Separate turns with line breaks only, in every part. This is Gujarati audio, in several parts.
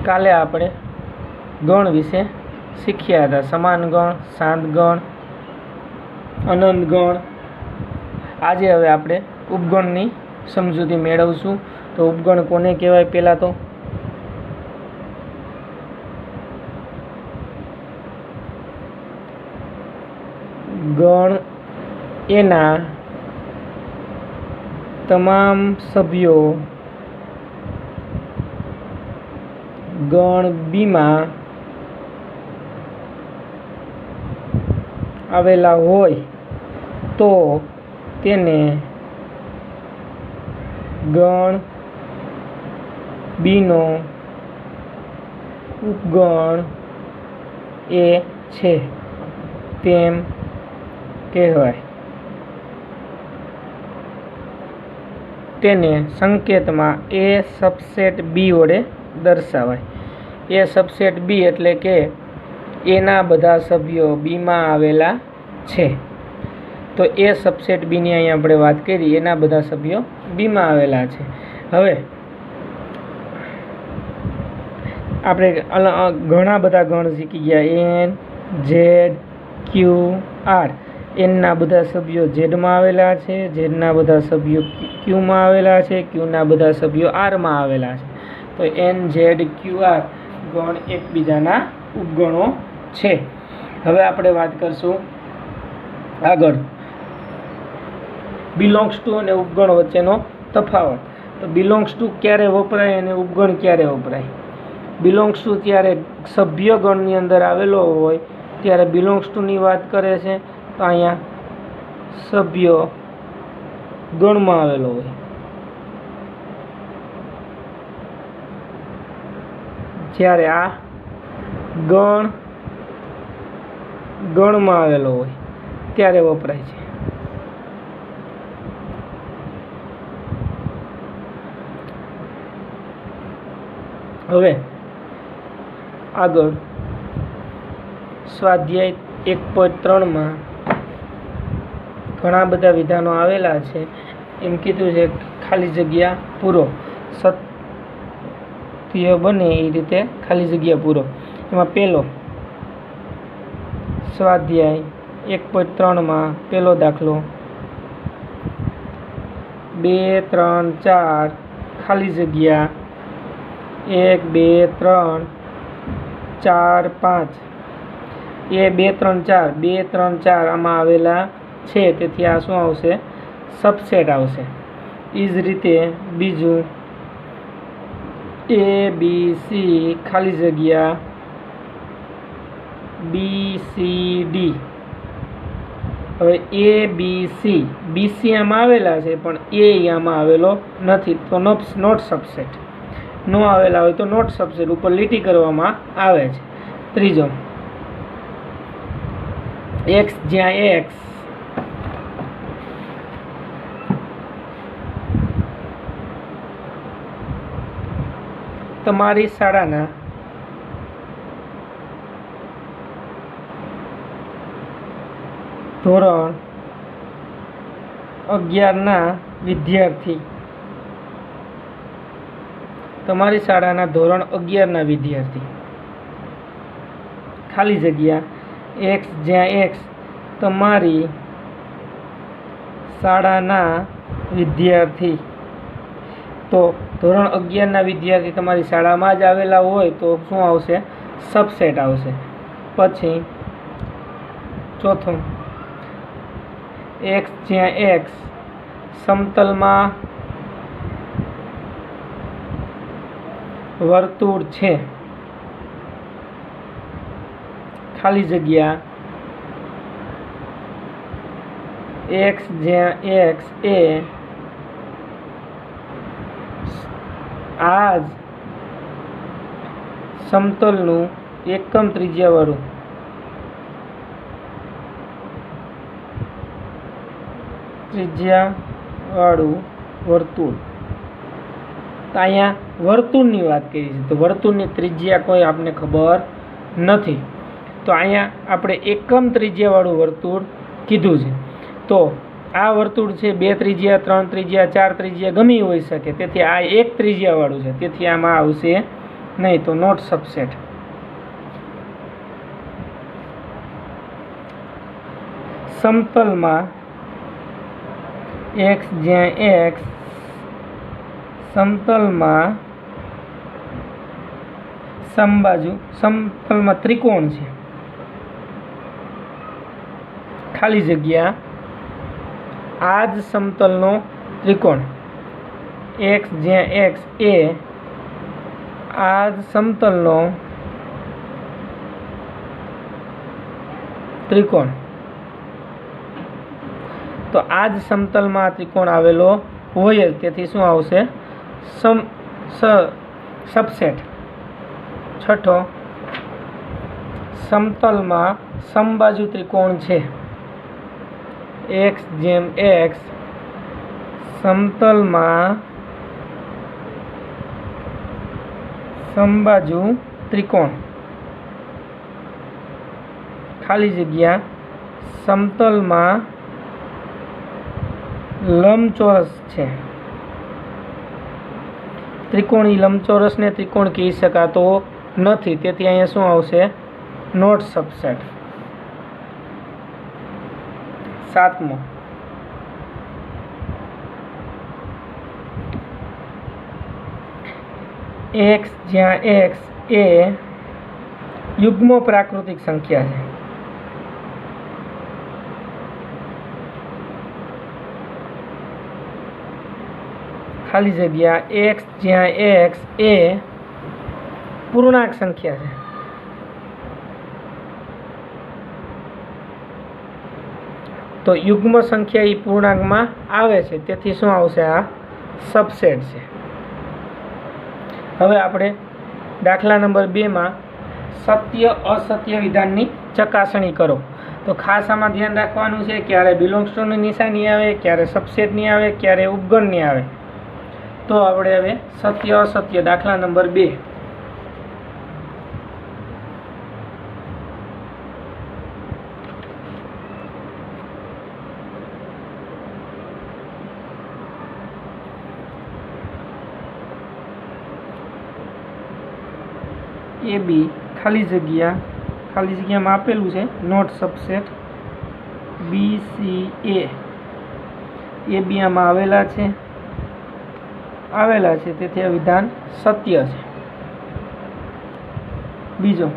કાલે આપણે ગણ વિશે શીખ્યા હતા, સમાન ગણ, શાંત ગણ, અનંત ગણ. આજે હવે આપણે ઉપગણની સમજૂતી મેળવશું. તો ઉપગણ કોને કહેવાય? પહેલાં તો ગણ એના તમામ સભ્યો ગણ બીમાં આવેલા હોય તો તેને ગણ બીનો ઉપગણ એ છે તેમ કહેવાય. તેને સંકેતમાં એ સબસેટ બી વડે દર્શાવાય. એ સબસેટ બી એટલે કે એના બધા સભ્યો બીમાં આવેલા છે. તો એ સબસેટ બીની અહીંયા આપણે વાત કરી, એના બધા સભ્યો બીમાં આવેલા છે. હવે આપણે ઘણા બધા ગણ શીખી ગયા. એન, ઝેડ, ક્યુ, આર. એનના બધા સભ્યો ઝેડમાં આવેલા છે, ઝેડના બધા સભ્યો ક્યુમાં આવેલા છે, ક્યુના બધા સભ્યો આરમાં આવેલા છે. તો એન, ઝેડ, ક્યુ, આર ગણ એકબીજાના ઉપગણો છે. હવે આપણે વાત કરશું આગળ બિલોંગ્સ ટુ અને ઉપગણ વચ્ચેનો તફાવત. તો બિલોંગ્સ ટુ ક્યારે વપરાય અને ઉપગણ ક્યારે વપરાય? બિલોંગ્સ ટુ ત્યારે સભ્ય ગણની અંદર આવેલો હોય ત્યારે બિલોંગ્સ ટુની વાત કરે છે. તો અહીંયા સભ્ય ગણમાં આવેલો હોય, જ્યારે આ ગણમાં આવેલો હોય ત્યારે વપરાય છે. હવે આગળ સ્વાધ્યાય 1.3 ઘણા બધા વિધાનો આવેલા છે. એમ કીધું છે ખાલી જગ્યા પૂરો, સત્ય બને એ રીતે ખાલી જગ્યા પૂરો. એમાં પહેલો સ્વાધ્યાય 1.3 પહેલો દાખલો 2, 3, 4 ખાલી જગ્યા 1, 2, 3, 4, 5. એ 2, 3, 4 2, 3, 4 આમાં આવેલા છે, તેથી આ શું આવશે? સબસેટ આવશે. એ જ રીતે બીજું A, B, C ખાલી જગ્યા B, C, D. હવે A, B, C BC આમાં આવેલા છે પણ A આમાં આવેલો નથી, તો નોટ સબસેટ. નો આવેલા હોય તો નોટ સબસેટ ઉપર લીટી કરવામાં આવે છે. ત્રીજો x જ્યાં x તમારી શાળાના ધોરણ 11ના વિદ્યાર્થી, તમારી શાળાના ધોરણ 11ના વિદ્યાર્થી ખાલી જગ્યા x જ્યાં x તમારી શાળાના વિદ્યાર્થી. તો ધોરણ 11ના વિદ્યાર્થી તમારી શાળામાં જ આવેલા હોય તો શું આવશે? સબસેટ આવશે. પછી ચોથું x જ્યાં x સમતલમાં વર્તુળ છે ખાલી જગ્યા x જ્યાં x એ આ જ સમતલનું એકમ ત્રિજ્યાવાળું વર્તુળ. તો અહીંયા વર્તુળની વાત કરી છે, તો વર્તુળની ત્રિજ્યા કોઈ આપને ખબર નથી, તો અહીંયા આપણે એકમ ત્રિજ્યાવાળું વર્તુળ કીધું છે. તો આ વર્તુળ છે 2 ત્રિજ્યા, 3 ત્રિજ્યા, 4 ત્રિજ્યા ગમે હોઈ શકે, તેથી આ 1 ત્રિજ્યાવાળું છે, તેથી આમાં આવશે नहीं तो नॉट सबसेट। समतल में x ज्यां x समतल में समबाजु समतल में त्रिकोण है, खाली जग्या आज समतल नो त्रिकोण x ज्यां x ए आज समतल नो त्रिकोण। तो आज समतल में आ त्रिकोण आवेलो होय ज, तेथी शुं आवशे सबसेट। छठो, समतल में समबाजु त्रिकोण छे x जेम x समतल में समबाजु त्रिकोण खाली जग्या समतल में लंबचोरस छे। त्रिकोणी लंबचोरस ने त्रिकोण कही शकातो नथी, तेथी अहींया शुं आवशे नॉट सबसेट। सातमो, x ज्यां x ए युग्म प्राकृतिक संख्या है। खाली जग्या x ज्यां x ए पूर्णांक संख्या है। तो युग्म संख्या ई पूर्णांक में आवे छे, तेथी शुं आवशे आ सबसेट छे। हवे आपणे दाखला नंबर 2 में सत्य असत्य विधाननी चकासणी करो। तो खास आमां ध्यान राखवानुं छे, क्यारे बिलोंग्स टू नी निशानी आवे, क्यारे सबसेट नी आवे, क्यारे उपगण नी आवे। तो आपणे हवे सत्य असत्य दाखला नंबर 2। ए बी खाली जग्या में आपेलू है not subset B C A B आमां आवेला छे तेथी आ विधान सत्य है। बीजो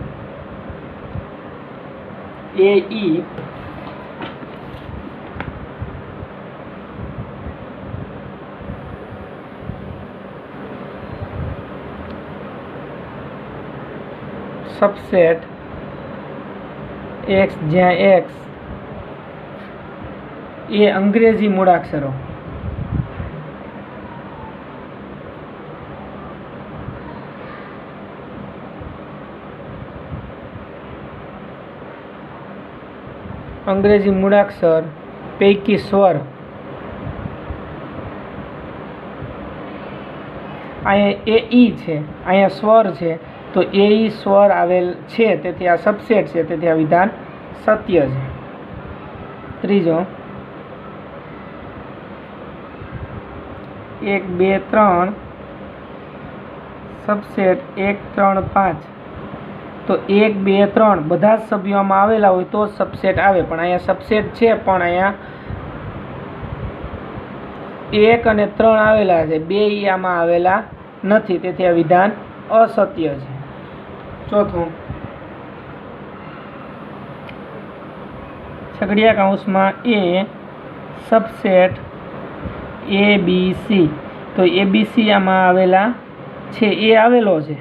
ए ई सबसेट x ज्यां x ए अंग्रेजी मूळाक्षरो अंग्रेजी मूळाक्षर पैकी स्वर अहीं ए ई छे, अहीं स्वर छे, तो ए ई स्वर आवेल छे, तेथी आ सबसेट छे, तेथी आ विधान सत्य छे। त्रीजो 1 2 3 सबसेट 1 3 5। तो 1 2 3 बधा सभ्यों में आवेला होय तो सबसेट आवे, पण अहींया सबसेट छे पण अहींया 1 અને 3 आवेला छे, 2 ई आमां आवेला नथी, तेथी आ विधान असत्य छे। चौथुं छगड़िया काउंस में ए सबसेट ए बी सी। तो ए बी सी आमां आवेला छे, ए आवेलो छे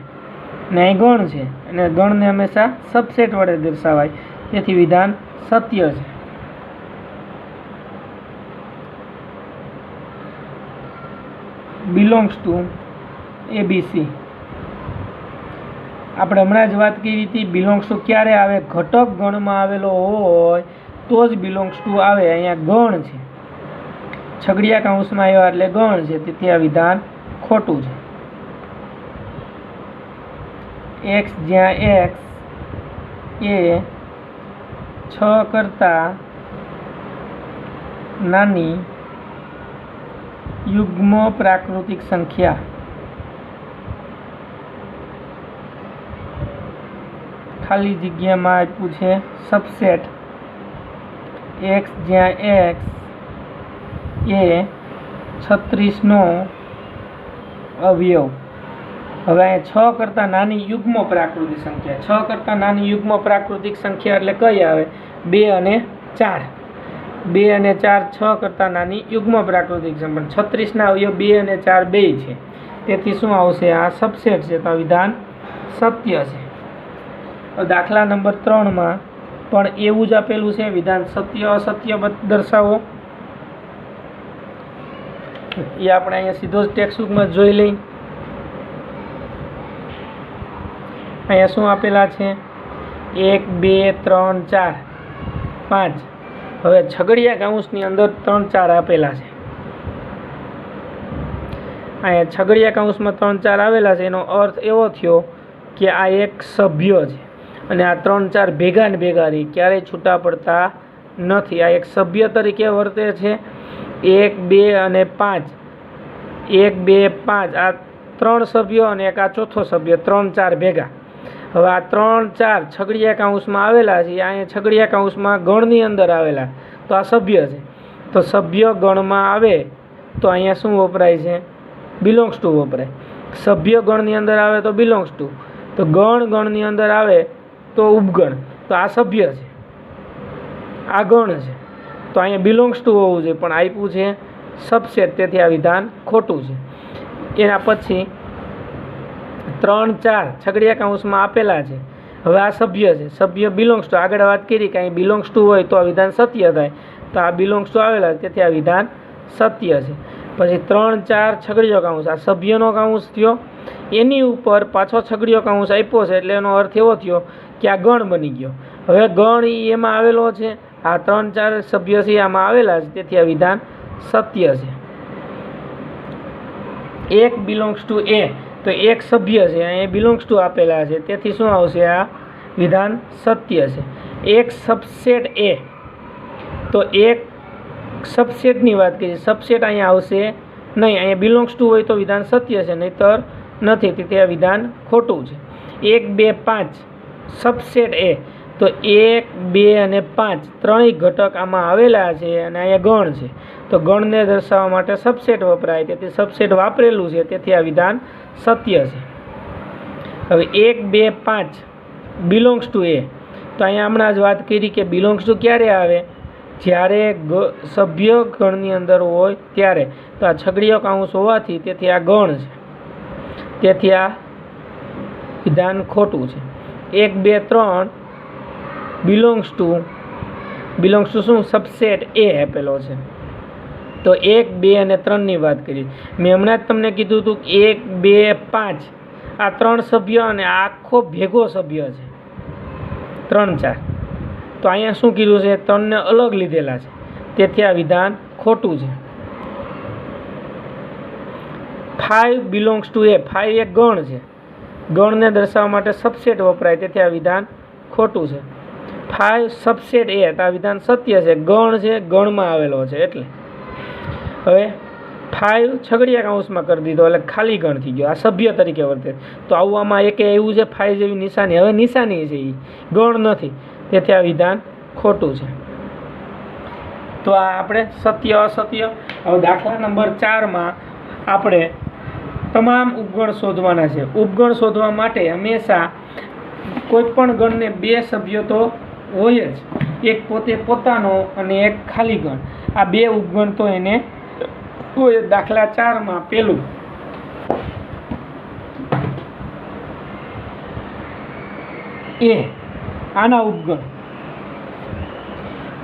ने અહીં ગણ છે અને ગણને હંમેશા સબસેટ વડે દર્શાવાય, તેથી વિધાન સત્ય છે। Belongs to A B C આપણે હમણાં જ વાત કરી હતી, બિલોંગ્સ ટુ ક્યારે આવે? ઘટક ગણમાં આવેલો હોય તો જ બિલોંગ્સ ટુ આવે। અહીંયા ગણ છે, છગડિયા કૌંસમાં આવ્યા એટલે ગણ છે, તેથી આ વિધાન ખોટું છે। x જ્યાં x એ 6 કરતા નાની युग्म प्राकृतिक संख्या ખાલી જગ્યામાં આપ્યું છે સબસેટ x, જ્યાં x એ 36નો અવયવ. હવે અહીંયા 6 કરતાં નાની યુગ્મ પ્રાકૃતિક સંખ્યા. 6 કરતાં નાની યુગ્મ પ્રાકૃતિક સંખ્યા એટલે કઈ આવે? 2 અને 4. 2 અને 4 6 કરતાં નાની યુગ્મ પ્રાકૃતિક સંખ્યા. 36ના અવયવ 2 અને 4 બે છે. તેથી શું આવશે? આ સબસેટ છે, તો વિધાન સત્ય છે. દાખલા નંબર 3માં પણ એવું જ આપેલું છે, વિધાન સત્ય અસત્ય દર્શાવો. એ આપણે અહીંયા સીધો જ ટેક્સ્ટબુકમાં જોઈ લઈ. અહીંયા શું આપેલા છે? 1 2 3 4 5. હવે છગડીયા કૌંસની અંદર 3 4 આપેલા છે. અહીંયા છગડીયા કૌંસમાં 3 4 આવેલા છે. એનો અર્થ એવો થયો કે આ એક સભ્ય છે અને આ 3 4 ભેગા ને ભેગા રહી, ક્યારેય છૂટા પડતા નથી. આ એક સભ્ય તરીકે વર્તે છે. 1 2 અને 5, 1 2 5 આ 3 સભ્યો અને એક આ ચોથો સભ્ય, 3 4 ભેગા. હવે આ 3 4 છગડીયા કૌંસમાં આવેલા છે. અહીંયા છગડીયા કૌંસમાં ગણની અંદર આવેલા, તો આ સભ્ય છે. તો સભ્ય ગણમાં આવે તો અહીંયા શું વપરાય છે? બિલોંગ્સ ટુ વપરાય. સભ્ય ગણની અંદર આવે તો બિલોંગ્સ ટુ, તો ગણની અંદર આવે તો ઉપગણ. તો આ સભ્ય છે, આ ગણ છે, તો અહીંયા બિલોંગ્સ ટુ હોવું જોઈએ, પણ આપ્યું છે સબસેટ, તેથી આ વિધાન ખોટું છે. એના પછી 3 4 છગડીયા કૌંસમાં આપેલા છે. હવે આ સભ્ય છે, સભ્ય બિલોંગ્સ ટુ. આગળ વાત કરી કે અહીં બિલોંગ્સ ટુ હોય તો આ વિધાન સત્ય થાય, તો આ બિલોંગ્સ ટુ આવેલા, તેથી આ વિધાન સત્ય છે. પછી 3 4 છગડીયો કૌંસ, આ સભ્યનો કૌંસ થયો. એની ઉપર પાછો છગડીયો કૌંસ આપ્યો છે, એટલે એનો અર્થ એવો થયો કે આ ગણ બની ગયો. હવે ગણ એમાં આવેલો છે, આ 3 4 સભ્ય છે આમાં આવેલા છે, તેથી આ વિધાન સત્ય છે. 1 બિલોંગ્સ ટુ એ, તો એક સભ્ય છે, અહીંયા બિલોંગ્સ ટુ આપેલા છે, તેથી શું આવશે? આ વિધાન સત્ય છે. એક સબસેટ એ, તો એક સબસેટની વાત કરીએ, સબસેટ અહીંયા આવશે નહીં. અહીંયા બિલોંગ્સ ટુ હોય તો વિધાન સત્ય છે, નહીંતર નથી, તેથી આ વિધાન ખોટું છે. 1 2 5 સબસેટ એ, તો 1 2 અને 5 ત્રણેય ઘટક આમાં આવેલા છે અને અહીંયા ગણ છે, તો ગણને દર્શાવવા માટે સબસેટ વપરાય, તેથી સબસેટ વાપરેલું છે, તેથી આ વિધાન સત્ય છે. હવે 1 2 5 બિલોંગ્સ ટુ એ, તો અહીંયા હમણાં જ વાત કરી કે બિલોંગ્સ ટુ ક્યારે આવે? જ્યારે સભ્ય ગણની અંદર હોય ત્યારે. તો આ છગડીયો કૌંસ હોવાથી તેથી આ ગણ છે, તેથી આ વિધાન ખોટું છે. 1 2 3 બિલોંગ્સ ટુ શું? સબસેટ એ આપેલો છે. તો 1 2 અને 3ની વાત કરી. મેં હમણાં જ તમને કીધું હતું 1 2 5 આ 3 સભ્ય અને આખો ભેગો સભ્ય છે 3 4. તો અહીંયા શું કીધું છે? 3ને અલગ લીધેલા છે, તેથી આ વિધાન ખોટું છે. 5 બિલોંગ્સ ટુ એ, 5 એક ગણ છે, ગણને દર્શાવવા માટે સબસેટ વપરાય, તેથી આ વિધાન ખોટું છે. 5 સબસેટ એ, તો આ વિધાન સત્ય છે. ગણ છે, ગણમાં આવેલો છે એટલે. હવે 5 છગડીયા કૌંસમાં કરી દીધો એટલે ખાલી ગણ થઈ ગયો, આ સભ્ય તરીકે વર્તે. તો આવું આમાં એક એવું છે 5 જેવી નિશાની, હવે નિશાની છે, એ ગણ નથી, તેથી આ વિધાન ખોટું છે. તો આ આપણે સત્ય અસત્ય. હવે દાખલા નંબર 4માં આપણે તમામ ઉપગણ શોધવાના છે. ઉપગણ શોધવા માટે હંમેશા કોઈ પણ ગણને 2 સભ્યો તો હોય જ, એક પોતે પોતાનો અને એક ખાલી ગણ. આ 2 ઉપગણ તો એને હોય. દાખલા 4માં પેલું એ, આના ઉપગણ,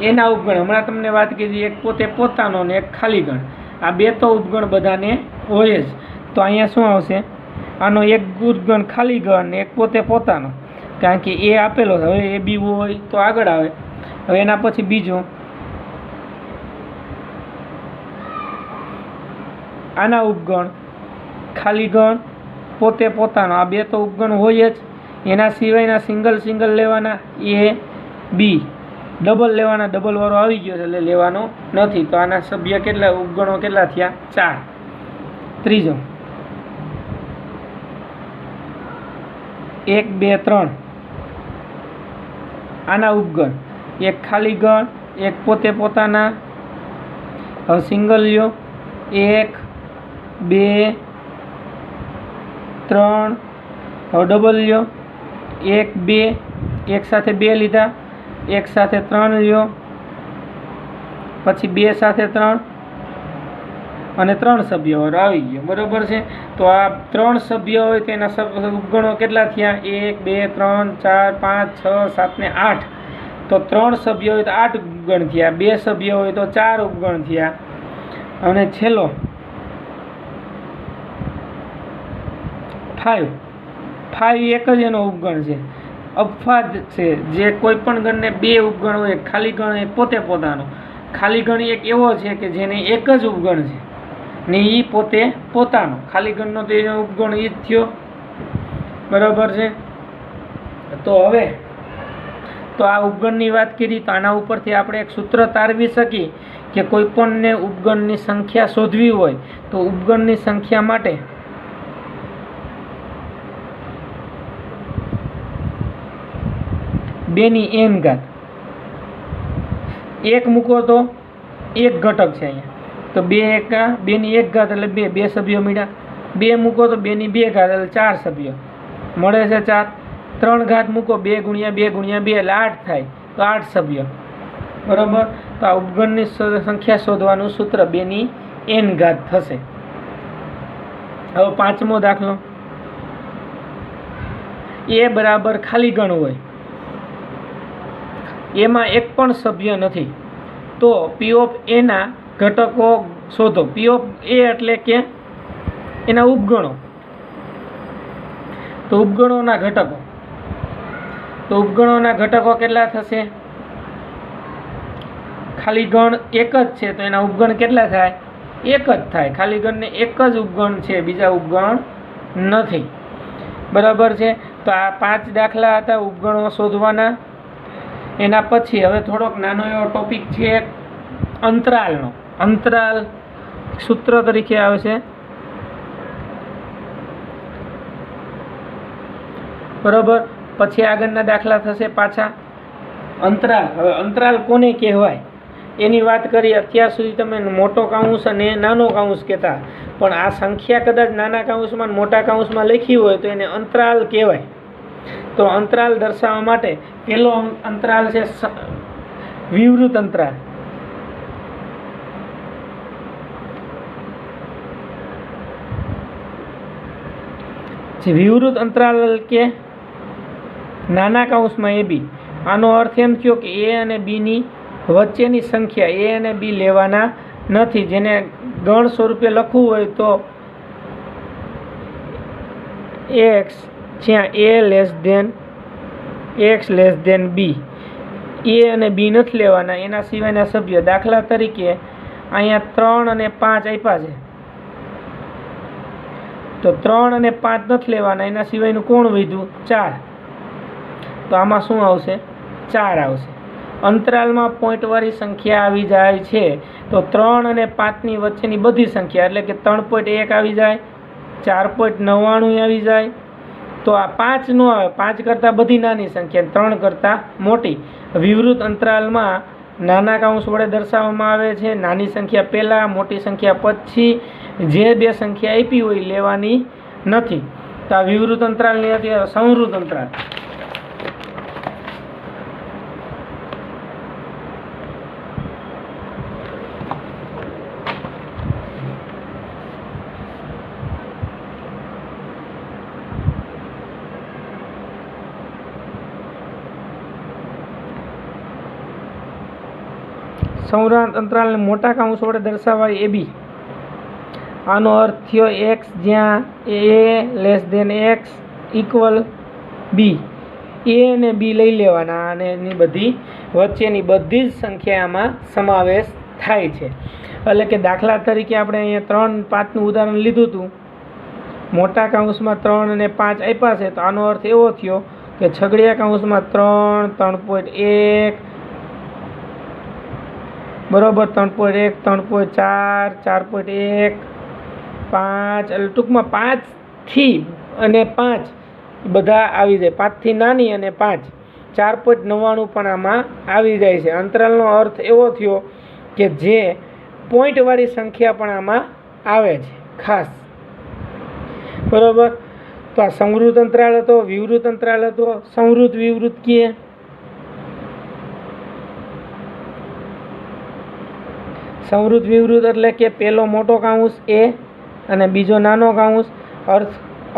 એના ઉપગણ હમણાં તમને વાત કરી, એક પોતે પોતાનો અને એક ખાલી ગણ. આ 2 તો ઉપગણ બધાને હોય જ. તો અહીંયા શું આવશે? આનો એક ઉપગણ ખાલી ગણ અને એક પોતે પોતાનો, કારણ કે એ આપેલો છે. હવે એ બી હોય તો આગળ આવે. હવે એના પછી બીજો આના ઉપગણ, ખાલી ગણ, પોતે પોતાનો, આ 2 તો ઉપગણ હોય જ. એના સિવાયના સિંગલ લેવાના, એ બી ડબલ લેવાના, ડબલ વાળો આવી ગયો છે એટલે લેવાનો નથી. તો આના સભ્ય કેટલા, ઉપગણો કેટલા થયા? 4. ત્રીજો 1 2 3 આના ઉપગણ, એક ખાલી ગણ, એક પોતે પોતાના. હવે સિંગલ લ્યો, 1 2 3. હવે ડબલ લ્યો, 1 2, એક સાથે 2 લીધા, એક સાથે 3 લ્યો, પછી 2 સાથે 3 અને 3 સભ્યો આવી ગયો. બરાબર છે. તો આ 3 સભ્યો હોય તેના ઉપગણો કેટલા થયા? 1 2 3 4 5 6 7 ને 8. તો 3 સભ્યો હોય તો 8 ઉપગણ થયા, 2 સભ્યો હોય તો 4 ઉપગણ થયા. અને છેલ્લો 5 એક જ એનો ઉપગણ છે. અપવાદ છે જે કોઈ પણ ગણને 2 ઉપગણ હોય, ખાલી ગણ એક પોતે પોતાનો. ખાલી ગણ એક એવો છે કે જેને એક જ ઉપગણ છે ને એ પોતે પોતાનો. ખાલી ગણનો તો એનો ઉપગણ એ જ થયો. બરાબર છે. તો હવે તો આ ઉપગણની વાત કરી, તો આના ઉપરથી આપણે એક સૂત્ર તારવી શકીએ કે કોઈ પણને ઉપગણની સંખ્યા શોધવી હોય તો ઉપગણની સંખ્યા માટે બેની n ઘાત, એક મૂકો તો એક ઘટક છે અહીંયા, તો 2 એકા 2ની 1 ઘાત એટલે 2 સભ્યો મળ્યા. 2 મૂકો તો 2ની 2 ઘાત એટલે 4 સભ્યો મળે છે 4. 3 ઘાત મૂકો 2 ગુણ્યા 2 ગુણ્યા 2 એટલે 8 થાય, તો 8 સભ્યો. બરાબર. તો આ ઉપગણની સંખ્યા શોધવાનું સૂત્ર 2ની n ઘાત થશે. હવે 5મો દાખલો, એ બરાબર ખાલી ગણ હોય, એમાં એક પણ સભ્ય નથી, તો પી ઓફ એ ના ઘટકો શોધો. પી ઓફ એ એટલે કે એના ઉપગણો. તો ઉપગણોના ઘટકો, તો ઉપગણોના ઘટકો કેટલા થશે? ખાલી ગણ એક જ છે તો એના ઉપગણ કેટલા થાય? એક જ થાય. ખાલી ગણને એક જ ઉપગણ છે, બીજા ઉપગણ નથી. બરાબર છે. તો આ 5 દાખલા હતા ઉપગણો શોધવાના. એના પછી હવે થોડોક નાનો એવો ટોપિક છે અંતરાલનો. અંતરાલ સૂત્ર તરીકે આવે છે. બરાબર. પછી આગળના દાખલા થશે પાછા અંતરાલ. હવે અંતરાલ કોને કહેવાય એની વાત કરી. અત્યાર સુધી તમે મોટો કાઉન્સ અને નાનો કાઉન્સ કહેતા, પણ આ સંખ્યા કદાચ નાના કાઉન્સમાં મોટા કાઉન્સમાં લખી હોય તો એને અંતરાલ કહેવાય. તો અંતરાલ દર્શાવવા માટે પહેલો અંતરાલ છે વિવૃત અંતરાલ. જે વિવૃત અંતરાલ કે નાના કાઉન્સમાં એ બી. આનો અર્થ એમ થયો કે એ અને બીની વચ્ચેની સંખ્યા એ અને બી લેવાના નથી. જેને ગણ સ્વરૂપે લખવું હોય તો એક્સ જ્યાં એ લેસ ધેન બી, એ અને બી નથી લેવાના, એના સિવાયના સભ્યો. દાખલા તરીકે અહીંયા 3 અને 5 આપ્યા છે, તો 3 અને 5 નથી લેવાના, એના સિવાયનું કોણ વધ્યું? 4. તો આમાં શું આવશે? 4 આવશે. અંતરાલમાં પોઈન્ટવાળી સંખ્યા આવી જાય છે તો 3 અને 5ની વચ્ચેની બધી સંખ્યા એટલે કે 3.1 આવી જાય, 4.99 આવી જાય. તો આ 5 નો આવે, 5 કરતાં બધી નાની સંખ્યા, 3 કરતાં મોટી. વિવૃત અંતરાલમાં નાના કાઉન્સ વડે દર્શાવવામાં આવે છે. નાની સંખ્યા પહેલાં, મોટી સંખ્યા પછી. જે 2 સંખ્યા આપી હોય લેવાની નથી. તો આ વિવૃત અંતરાલની હતી. સંવૃત અંતરાલ. સંવૃત અંતરાલને મોટા કાઉન્સ વડે દર્શાવાય એ બી. આનો અર્થ થયો એક્સ જ્યાં એ લેસ ધેન એક્સ ઇક્વલ બી. એ અને બી લઈ લેવાના અને એની બધી વચ્ચેની બધી જ સંખ્યામાં સમાવેશ થાય છે. એટલે કે દાખલા તરીકે આપણે અહીંયા 3 5નું ઉદાહરણ લીધું હતું. મોટા કાઉન્સમાં 3 અને 5 આપ્યા છે, તો આનો અર્થ એવો થયો કે છગડીયા કાઉન્સમાં 3 3.1 બરાબર, 3.1 3.4 4.1 5, એટલે ટૂંકમાં 5 થી અને 5 બધા આવી જાય. 5 થી નાની અને 5 4.99 પણ આમાં આવી જાય છે. અંતરાલનો અર્થ એવો થયો કે જે પોઈન્ટવાળી સંખ્યા પણ આમાં આવે છે ખાસ, બરાબર. તો આ સંવૃત અંતરાલ હતો, વિવૃત અંતરાલ હતો. સંવૃત વિવૃત કીએ સંવૃત વિવૃત એટલે કે પહેલો મોટો કાઉન્સ એ અને બીજો નાનો કાઉન્સ.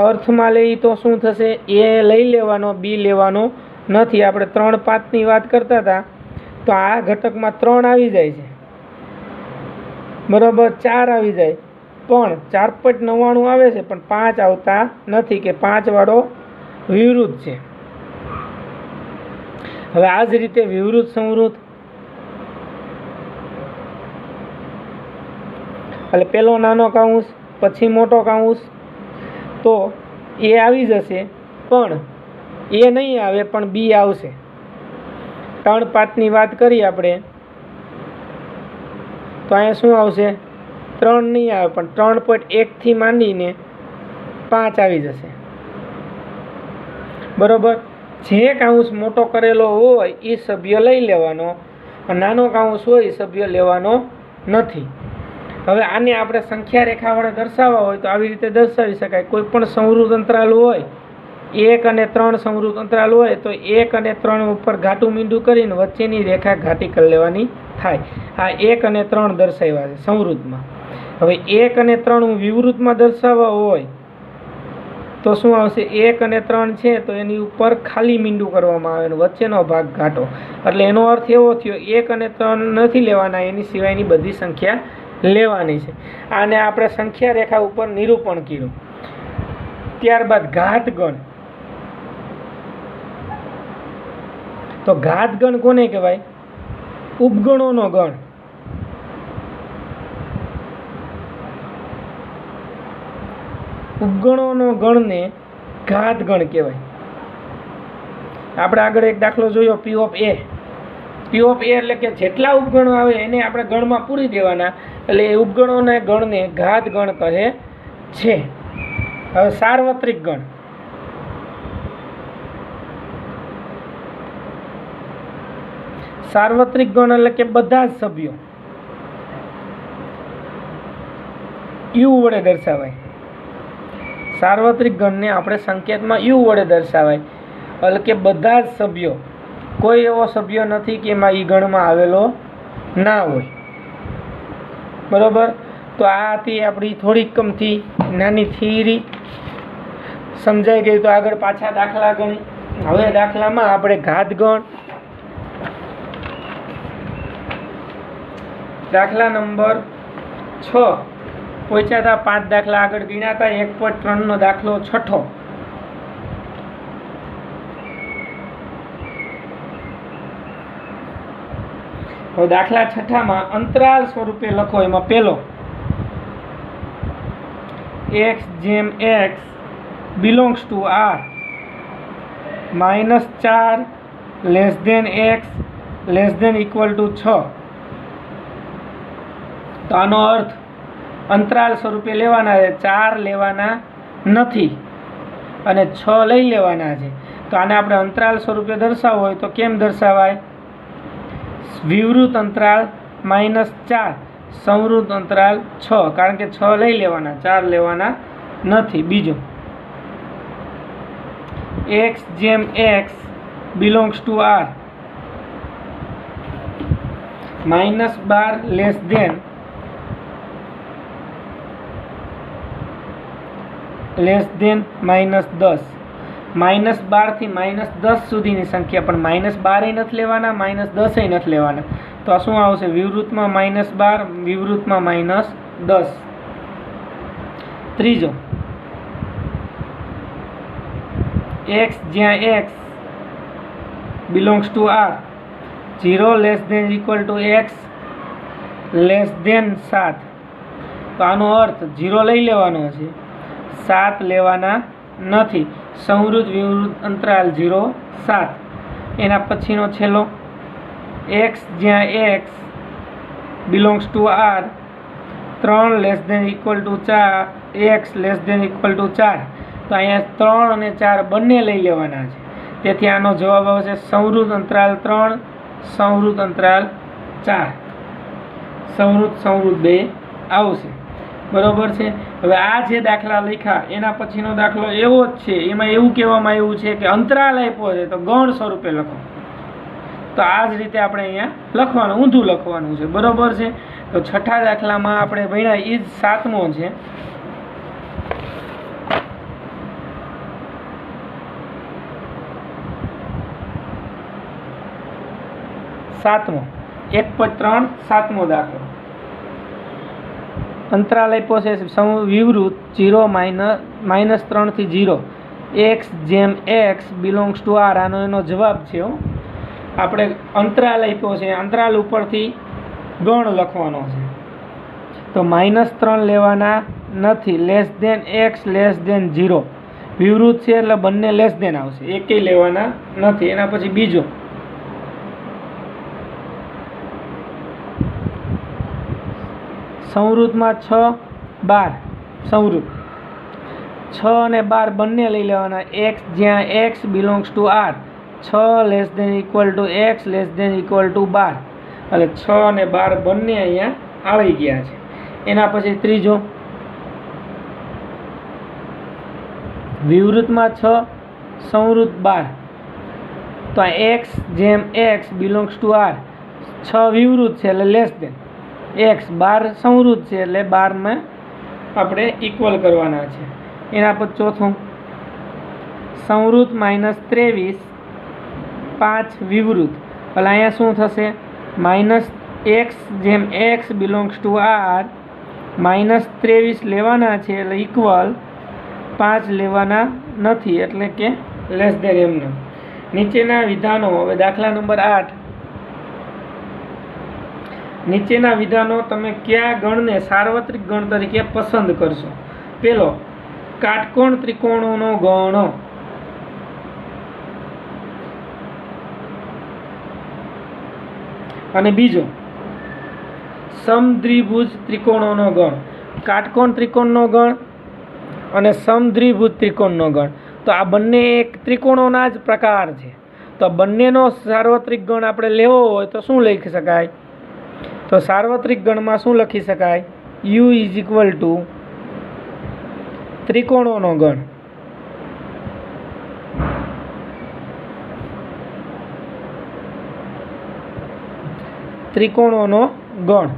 અર્થમાં લઈ તો શું થશે? એ લઈ લેવાનો, બી લેવાનો નથી. આપણે 3, 5ની વાત કરતા હતા તો આ ઘટકમાં 3 આવી જાય છે, બરાબર. 4 આવી જાય, પણ 4.99 આવે છે પણ 5 આવતા નથી, કે 5 વાળો વિવૃત છે. હવે આ જ રીતે વિવૃત સંવૃત એટલે પહેલો નાનો કાઉન્સ પછી મોટો કાઉન્સ, તો એ આવી જશે, પણ એ નહીં આવે પણ બી આવશે. 3, 5ની વાત કરી આપણે તો અહીંયા શું આવશે? 3 નહીં આવે પણ 3.1થી માંડીને 5 આવી જશે, બરાબર. જે કાઉન્સ મોટો કરેલો હોય એ સભ્ય લઈ લેવાનો, નાનો કાઉન્સ હોય એ સભ્ય લેવાનો નથી. હવે આને આપણે સંખ્યા રેખા વડે દર્શાવવા હોય તો આવી રીતે દર્શાવી શકાય. કોઈ પણ સંવૃત અંતરાલ હોય, 1 અને 3 સંવૃત અંતરાલ હોય તો 1 અને 3 ઉપર ઘાટું મીંડું કરીને વચ્ચેની રેખા ઘાટી કરી લેવાની થાય. આ 1 અને 3 દર્શાવ્યા છે સંવૃતમાં. હવે 1 અને 3 હું વિવૃતમાં દર્શાવવા હોય તો શું આવશે? 1 અને 3 છે તો એની ઉપર ખાલી મીંડું કરવામાં આવે, વચ્ચેનો ભાગ ઘાટો. એટલે એનો અર્થ એવો થયો 1 અને 3 નથી લેવાના, એની સિવાયની બધી સંખ્યા લેવાની છે. આને આપણે સંખ્યા રેખા ઉપર નિરૂપણ કર્યું. ત્યારબાદ ઘાતગણ. તો ઘાતગણ કોને કહેવાય? ઉપગણોનો ગણ. ઉપગણોનો ગણને ઘાતગણ કહેવાય. આપણે આગળ એક દાખલો જોયો, પી ઓફ એ. પી ઓફ એ એટલે કે જેટલા ઉપગણો આવે એને આપણે ગણમાં પૂરી દેવાના, એટલે એ ઉપગણોના ગણને ઘાતગણ કહે છે. હવે સાર્વત્રિક ગણ. સાર્વત્રિક ગણ એટલે કે બધા જ સભ્યો યુ વડે દર્શાવાય. સાર્વત્રિક ગણને આપણે સંકેતમાં યુ વડે દર્શાવાય, એટલે કે બધા જ સભ્યો. કોઈ એવો સભ્ય નથી કે એમાં ઈ ગણમાં આવેલો ના હોય, બરોબર. તો આ હતી આપણી થોડીક કમથી નાની થિયરી. સમજાઈ ગઈ તો આગળ પાછા દાખલા ગણી. હવે દાખલામાં આપણે ઘાતગણ, દાખલા નંબર 6 પહોંચ્યા હતા. 5 દાખલા આગળ ગણ્યા હતા. 1.3 નો દાખલો છઠ્ઠો. હવે દાખલા છઠ્ઠામાં અંતરાલ સ્વરૂપે લખો. એમાં પહેલો x જેમ x belongs to r -4 less than x less than equal to 6. તો આનો અર્થ અંતરાલ સ્વરૂપે લેવાના છે, 4 લેવાના નથી અને 6 લઈ લેવાના છે. તો આને આપણે અંતરાલ સ્વરૂપે દર્શાવવું હોય તો કેમ દર્શાવાય? વિવૃત અંતરાલ -4, સંવૃત અંતરાલ 6, કારણ કે 6 લઈ લેવાના, 4 લેવાના નથી. બીજો x જેમ x belongs to r -12 less than -10. -12 થી -10 સુધીની સંખ્યા, પણ -12 નથી લેવાના, -10 નથી લેવાના. તો આ શું આવશે? વિવૃતમાં -12, વિવૃતમાં -10. ત્રીજો x જ્યાં x belongs to r 0 less than equal to x less than 7. તો આનો અર્થ 0 લઈ લેવાનો છે, 7 લેવાના નથી. સંવૃત વિવૃત અંતરાલ 0, 7. એના પછીનો છેલ્લો x જ્યાં x belongs to r 3 less than equal to 4, x less than equal to 4. તો અહીંયા 3 અને 4 બંને લઈ લેવાના છે. તેથી આનો જવાબ આવશે સંવૃત અંતરાલ 3, સંવૃત અંતરાલ 4. સંવૃત 2 આવશે. બરોબર છે. હવે આ જે દાખલા લખ્યા એના પછીનો દાખલો એવો જ છે. એમાં એવું કહેવામાં આવ્યું છે કે અંતરાલ આપ્યો છે તો ગણ સ્વરૂપે લખો. તો આ જ રીતે આપણે અહીંયા લખવાનું, ઊંધું લખવાનું છે. બરોબર છે. તો છઠ્ઠા દાખલામાં આપણે ભણ્યા એ જ 7મો છે. 1.3 7મો દાખલો. અંતરાલ આપ્યો છે વિવૃત 0 -3 થી 0 x જેમ x બિલોંગ્સ ટુ r. આનો એનો જવાબ છે. આપણે અંતરાલ આપ્યો છે, અંતરાલ ઉપરથી ગણ લખવાનો છે. તો -3 લેવાના નથી, x <0. વિવૃત છે એટલે બંને લેસ દેન આવશે, એકેય લેવાના નથી. એના પછી બીજો સંવૃતમાં 6 12. સંવૃત 6 અને 12 બંને લઈ લેવાના. x જ્યાં x belongs to r, 6 <= x <= 12. એટલે 6 અને 12 બંને અહીંયા આવી ગયા છે. એના પછી ત્રીજો વિવૃતમાં 6 સંવૃત 12. તો આ x જેમ x બિલોંગ્સ ટુ r, 6 વિવૃત છે એટલે લેસ દેન x, 12 સંવૃત છે એટલે 12માં આપણે ઇક્વલ કરવાના છે. એના પછી ચોથું સંવૃત -23 5 વિવૃત. એટલે અહીંયા શું થશે? -x જેમ x બિલોંગ્સ ટુ r, -23 લેવાના છે એટલે ઇક્વલ 5 લેવાના નથી એટલે કે લેસ દેન એમને. નીચેના વિધાનો, હવે દાખલા નંબર 8. નીચેના વિધાનો તમે કયા ગણને સાર્વત્રિક ગણ તરીકે પસંદ કરશો? પહેલો, કાટકોણ ત્રિકોણોનો ગણ. અને બીજો સમદ્વિભુજ ત્રિકોણોનો ગણ. કાટકોણ ત્રિકોણનો ગણ અને સમદ્વિભુજ ત્રિકોણનો ગણ. તો આ બંને એક ત્રિકોણોના જ પ્રકાર છે. તો બંનેનો સાર્વત્રિક ગણ આપણે લેવો હોય તો શું લખી શકાય? તો સાર્વત્રિક ગણમાં શું લખી શકાય? u = ત્રિકોણોનો ગણ. ત્રિકોણોનો ગણ.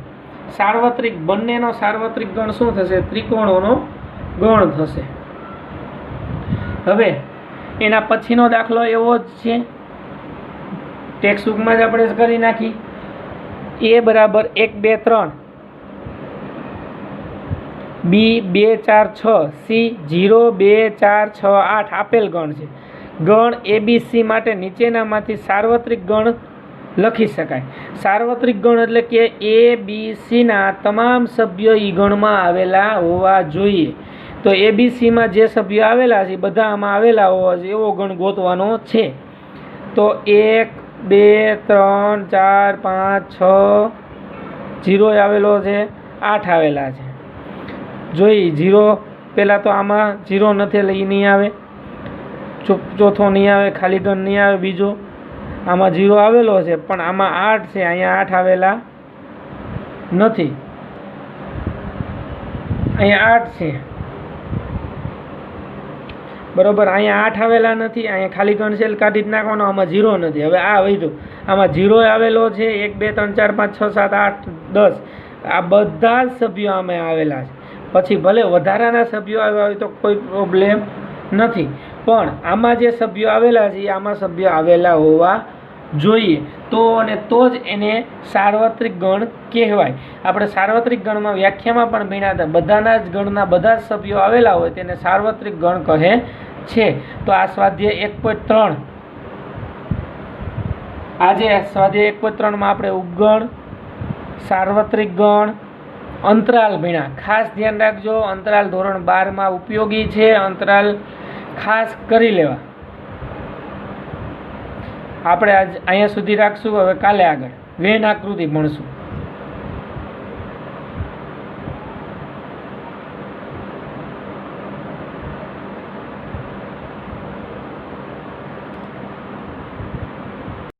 સાર્વત્રિક, બંનેનો સાર્વત્રિક ગણ શું થશે? ત્રિકોણોનો ગણ થશે. હવે એના પછીનો દાખલો એવો જ છે, ટેક્સ્ટ બુકમાં જ આપણે કરી નાખી. a = 1 2 3, b 2 4 6, c 0 2 4 6 8 આપેલ ગણ છે. ગણ abc માટે નીચેનામાંથી સાર્વત્રિક ગણ લખી શકાય. સાર્વત્રિક ગણ એટલે કે a b c ના તમામ સભ્યો ઈ ગણમાં આવેલા હોવા જોઈએ. તો abcમાં જે સભ્યો આવેલા છે બધા આમાં આવેલા હોવા જોઈએ એવો ગણ ગોતવાનો છે. તો 1 2 3 4 5 6, 0 આવેલો છે, 8 આવેલા છે. જોઈ 0 પહેલાં તો આમાં 0 નથી એટલે એ નહીં આવે, ચોથો નહીં આવે, ખાલી ગણ નહીં આવે. બીજો આમાં 0 આવેલો છે પણ આમાં 8 છે, અહીંયા 8 આવેલા નથી, અહીંયા 8 છે. બરોબર, અહીંયા 8 આવેલા નથી, અહીંયા ખાલી ગણ છે કાઢી જ નાખવાનો, આમાં 0 નથી. હવે આ વધ્યું, આમાં 0 આવેલો છે, 1 2 3 4 5 6 7 8 10, આ બધા જ સભ્યો આમાં આવેલા છે. પછી ભલે વધારાના સભ્યો આવ્યા હોય તો કોઈ પ્રોબ્લેમ નથી, પણ આમાં જે સભ્યો આવેલા છે આમાં સભ્યો આવેલા હોવા જોઈએ. તો અને તો જ એને સાર્વત્રિક ગણ કહેવાય. આપણે સાર્વત્રિક ગણમાં વ્યાખ્યામાં પણ ભણ્યા હતા, બધાના જ ગણના બધા જ સભ્યો આવેલા હોય તેને સાર્વત્રિક ગણ કહે છે. તો આ સ્વાધ્યાય 1.3, આજે સ્વાધ્યાય 1.3માં આપણે ઉપગણ, સાર્વત્રિક ગણ, અંતરાલ ભણ્યા. ખાસ ધ્યાન રાખજો, અંતરાલ ધોરણ 12માં ઉપયોગી છે. અંતરાલ ખાસ કરી લેવા. આપણે આજ અહીંયા સુધી રાખશું. હવે કાલે આગળ વેન આકૃતિ ભણશું.